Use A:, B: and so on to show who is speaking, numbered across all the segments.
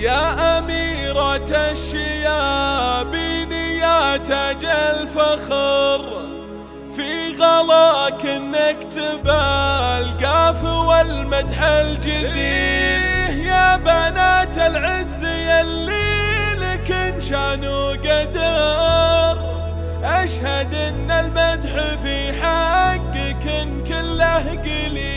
A: يا أميرة الشيابين يا تاج الفخر، في غلاك نكتب القاف والمدح الجزيل. يا بنات العز يلي لكن شان وقدر، أشهد إن المدح في حقك كله قليل.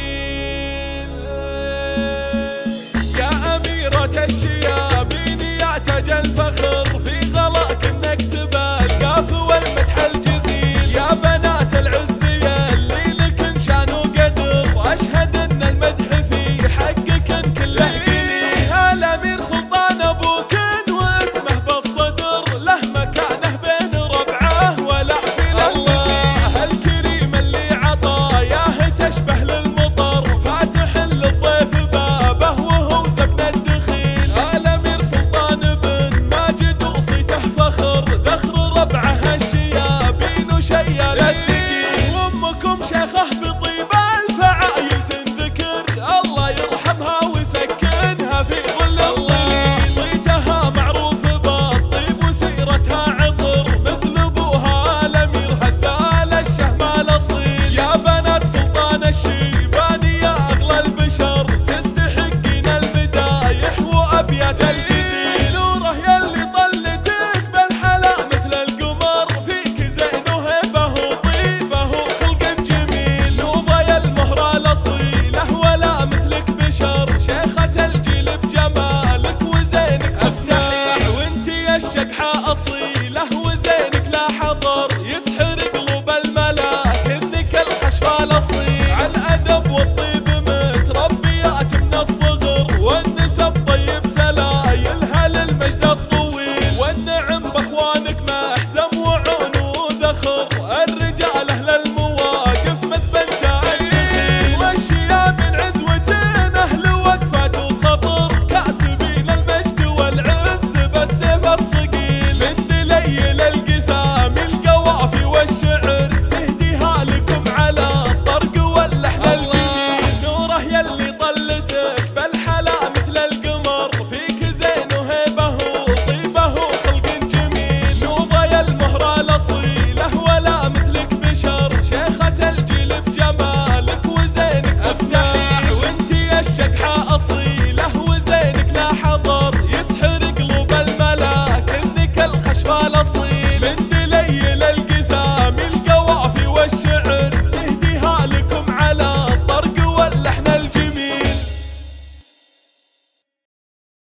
A: يا أميرة الشيابين يا تاج الفخر، في غلاك نكتب القاف والمدح الجزيل. يا بنات العز يلي لكن شان وقدر، أشهد إن المدح في حقك كله قليل. الأمير سلطان أبوكن واسمه بالصدر، له مكانه بين ربعه ولا في الله. الكريم اللي عطاياه تشبه للمطر، فاتح للضيف بابه وهو زبن الدخيل. الأمير سلطان بن ماجد وصيته فخر، ذخر ربعه الشيابين وشيال الثقيل. وامكم شيخه بطيب الفعايل تنذكر، الله يرحمها ويسكنها في ظل الظليل. صيتها معروف بالطيب وسيرتها عطر، مثل ابوها الامير هذال الشهم الاصيل. يا بنات سلطان الشيباني يا اغلى البشر، تستحقين المدايح وابيات الجزيل. نوره يلي طلتك بالحلا مثل القمر، فيك زين وهبه وطيبه وخلق جميل. نوبه المهره الاصيله ولا مثلك بشر، شيخة الجيل بجمالك وزينك مستحيل. وانتي الشقحة اصيله وزينك لا حضر، يسحر قلوب الملاك انك الخشفة الاصيل. عن ادب والطيب متربيات من الصغر،